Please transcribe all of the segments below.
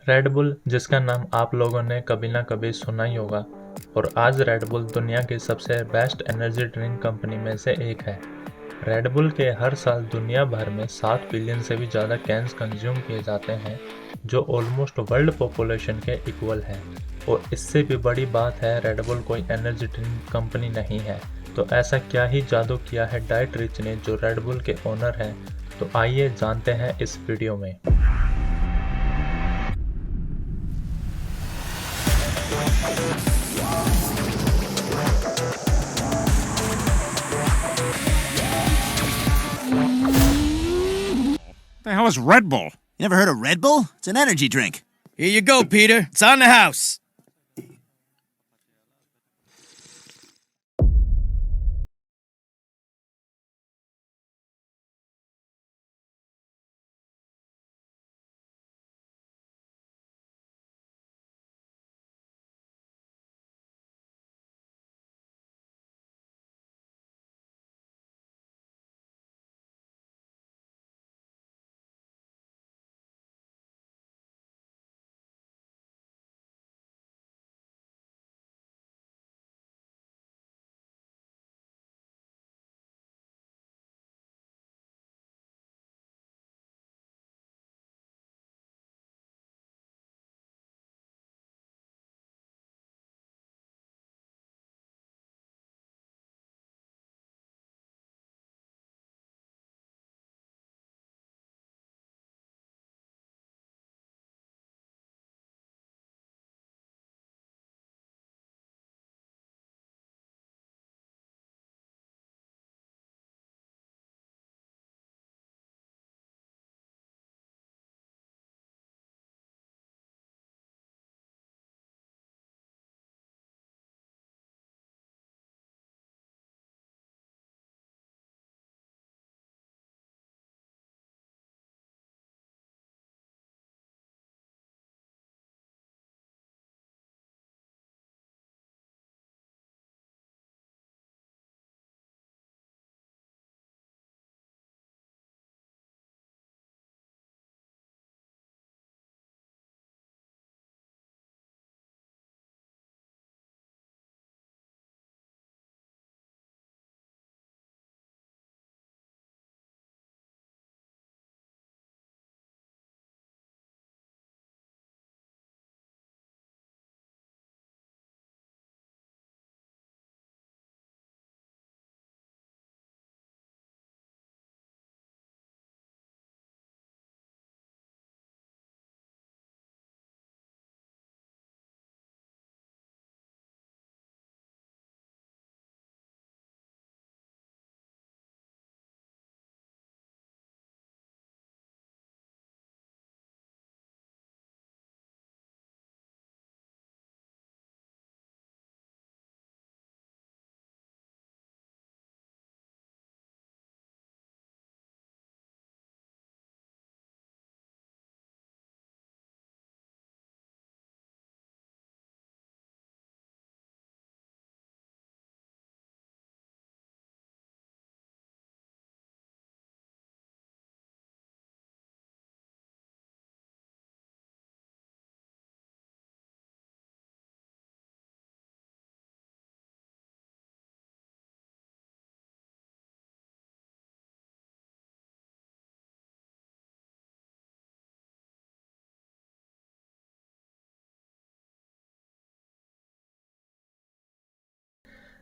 Red bull, जिसका नाम आप लोगों ने कभी ना कभी सुना ही होगा, और आज रेड बुल दुनिया की सबसे बेस्ट एनर्जी ड्रिंक कंपनी में से एक है। रेड बुल के हर साल दुनिया भर में 7 बिलियन से भी ज़्यादा कैंस कंज्यूम किए जाते हैं, जो ऑलमोस्ट वर्ल्ड पॉपुलेशन के इक्वल है। और इससे भी बड़ी बात है, रेड बुल कोई एनर्जी ड्रिंक कंपनी नहीं है। तो ऐसा क्या ही जादू किया है डाइट रिच ने, जो रेड बुल के ओनर हैं? तो आइए जानते हैं इस वीडियो में। The hell is Red Bull? You never heard of Red Bull? It's an energy drink. Here you go, Peter. It's on the house.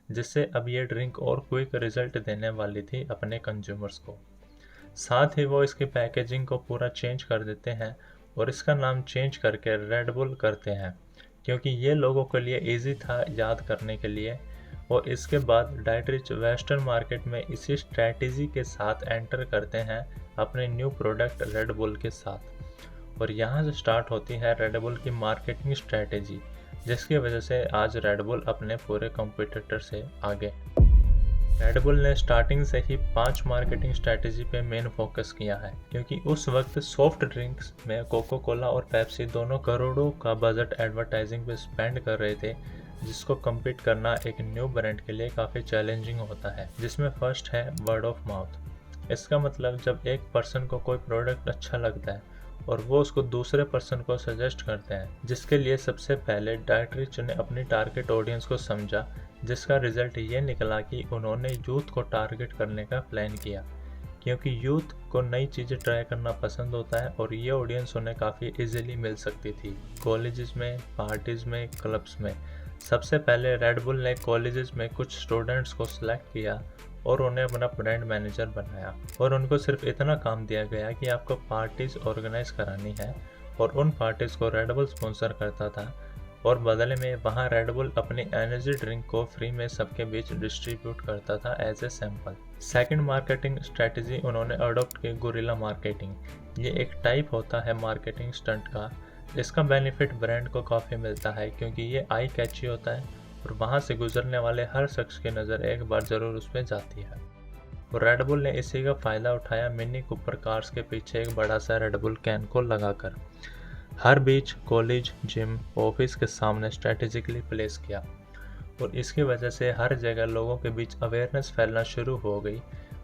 जिससे अब ये ड्रिंक और क्विक रिजल्ट देने वाली थी अपने कंज्यूमर्स को। साथ ही वो इसकी पैकेजिंग को पूरा चेंज कर देते हैं और इसका नाम चेंज करके रेड बुल करते हैं, क्योंकि ये लोगों के लिए इजी था याद करने के लिए। और इसके बाद डाइट रिच वेस्टर्न मार्केट में इसी स्ट्रैटेजी के साथ एंटर करते हैं अपने न्यू प्रोडक्ट रेड बुल के साथ। और यहाँ से स्टार्ट होती है रेड बुल की मार्केटिंग स्ट्रैटेजी, जिसकी वजह से आज रेड बुल अपने पूरे कॉम्पिटिटर से आगे। रेड बुल ने स्टार्टिंग से ही 5 मार्केटिंग स्ट्रैटेजी पे मेन फोकस किया है, क्योंकि उस वक्त सॉफ्ट ड्रिंक्स में कोको कोला और पेप्सी दोनों करोड़ों का बजट एडवर्टाइजिंग पे स्पेंड कर रहे थे, जिसको कम्पीट करना एक न्यू ब्रांड के लिए काफ़ी चैलेंजिंग होता है। जिसमें फर्स्ट है वर्ड ऑफ माउथ। इसका मतलब जब एक पर्सन को कोई प्रोडक्ट अच्छा लगता है और वो उसको दूसरे पर्सन को सजेस्ट करते हैं, जिसके लिए सबसे पहले डाइट रिच ने अपनी टारगेट ऑडियंस को समझा, जिसका रिजल्ट ये निकला कि उन्होंने यूथ को टारगेट करने का प्लान किया, क्योंकि यूथ को नई चीज़ें ट्राई करना पसंद होता है और ये ऑडियंस उन्हें काफ़ी इजीली मिल सकती थी कॉलेजेस में, पार्टीज़ में, क्लब्स में। सबसे पहले रेड बुल ने कॉलेजेस में कुछ स्टूडेंट्स को सिलेक्ट किया और उन्हें अपना ब्रांड मैनेजर बनाया, और उनको सिर्फ इतना काम दिया गया कि आपको पार्टीज़ ऑर्गेनाइज करानी है, और उन पार्टीज़ को रेड बुल स्पॉन्सर करता था, और बदले में वहाँ रेड बुल अपनी एनर्जी ड्रिंक को फ्री में सबके बीच डिस्ट्रीब्यूट करता था as a sample. Second marketing strategy उन्होंने अडॉप्ट की गुरिल्ला मार्केटिंग। ये एक टाइप होता है मार्केटिंग स्टंट का। इसका बेनिफिट ब्रांड को काफ़ी मिलता है क्योंकि ये आई कैची होता है और वहाँ से गुजरने वाले हर शख्स की नज़र एक बार ज़रूर उस पर जाती है। और रेड बुल ने इसी का फ़ायदा उठाया मिनी कूपर कार्स के पीछे एक बड़ा सा रेड बुल कैन को लगाकर हर बीच, कॉलेज, जिम, ऑफिस के सामने स्ट्रेटेजिकली प्लेस किया, और इसकी वजह से हर जगह लोगों के बीच अवेयरनेस फैलना शुरू हो गई,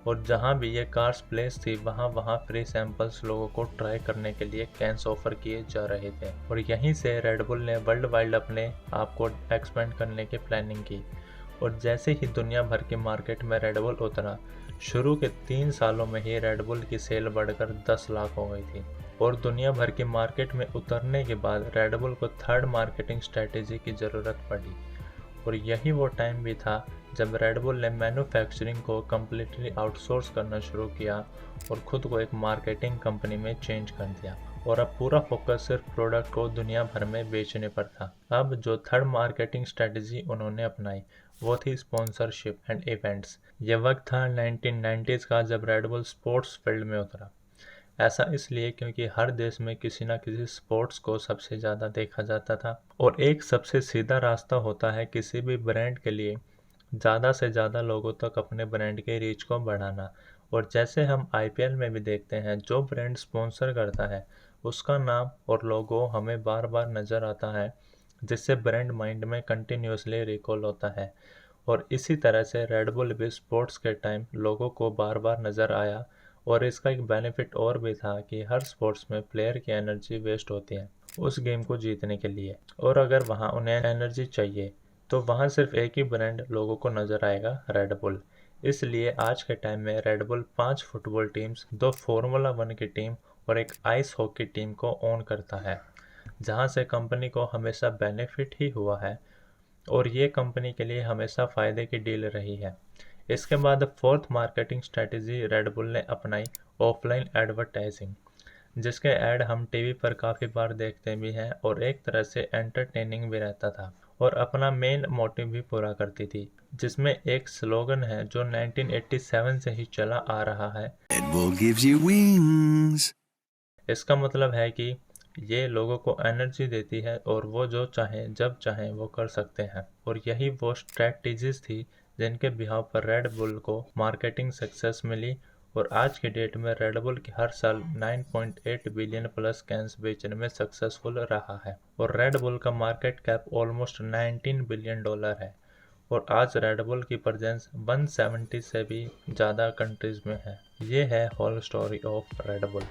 और जहां भी ये कार्स प्लेस थी वहां फ्री सैंपल्स लोगों को ट्राई करने के लिए कैंस ऑफर किए जा रहे थे। और यहीं से रेड बुल ने वर्ल्ड वाइड अपने आप को एक्सपेंड करने की प्लानिंग की, और जैसे ही दुनिया भर के मार्केट में रेड बुल उतरा, शुरू के 3 सालों में ही रेड बुल की सेल बढ़कर 10 लाख हो गई थी। और दुनिया भर की मार्केट में उतरने के बाद रेड बुल को थर्ड मार्केटिंग स्ट्रेटेजी की ज़रूरत पड़ी, और यही वो टाइम भी था जब रेड बुल ने मैन्युफैक्चरिंग को कम्प्लीटली आउटसोर्स करना शुरू किया और ख़ुद को एक मार्केटिंग कंपनी में चेंज कर दिया, और अब पूरा फोकस सिर्फ प्रोडक्ट को दुनिया भर में बेचने पर था। अब जो थर्ड मार्केटिंग स्ट्रेटेजी उन्होंने अपनाई वो थी स्पॉन्सरशिप एंड इवेंट्स। ये वक्त था 1990s का जब रेड बुल स्पोर्ट्स फील्ड में उतरा। ऐसा इसलिए क्योंकि हर देश में किसी न किसी स्पोर्ट्स को सबसे ज़्यादा देखा जाता था, और एक सबसे सीधा रास्ता होता है किसी भी ब्रांड के लिए ज़्यादा से ज़्यादा लोगों तक अपने ब्रांड के रीच को बढ़ाना। और जैसे हम IPL में भी देखते हैं, जो ब्रांड स्पॉन्सर करता है उसका नाम और लोगो हमें बार बार नज़र आता है, जिससे ब्रांड माइंड में कंटिन्यूसली रिकॉल होता है। और इसी तरह से रेड बुल भी स्पोर्ट्स के टाइम लोगों को बार बार नज़र आया, और इसका एक बेनिफिट और भी था कि हर स्पोर्ट्स में प्लेयर की एनर्जी वेस्ट होती है उस गेम को जीतने के लिए, और अगर वहाँ उन्हें एनर्जी चाहिए तो वहाँ सिर्फ एक ही ब्रांड लोगों को नज़र आएगा, रेड बुल। इसलिए आज के टाइम में red bull 5 football teams, 2 formula 1 की टीम और एक आइस हॉकी टीम को ओन करता है, जहाँ से कंपनी को हमेशा बेनिफिट ही हुआ है, और ये कंपनी के लिए हमेशा फ़ायदे की डील रही है। इसके बाद fourth marketing strategy red bull ने अपनाई, ऑफलाइन एडवर्टाइजिंग, जिसके ऐड हम टीवी पर काफ़ी बार देखते भी हैं और एक तरह से एंटरटेनिंग भी रहता था, और अपना मेन मोटिव भी पूरा करती थी, जिसमें एक स्लोगन है जो 1987 से ही चला आ रहा है। Red Bull gives you wings. इसका मतलब है कि ये लोगों को एनर्जी देती है और वो जो चाहें जब चाहें वो कर सकते हैं, और यही वो स्ट्रेटजीज थी जिनके बिहाव पर रेड बुल को मार्केटिंग सक्सेस मिली, और आज की डेट में रेड बुल की हर साल 9.8 बिलियन प्लस कैंस बेचने में सक्सेसफुल रहा है, और रेड बुल का मार्केट कैप ऑलमोस्ट $19 बिलियन है, और आज रेड बुल की प्रेजेंस 170 से भी ज़्यादा कंट्रीज़ में है। ये है whole story of Red bull.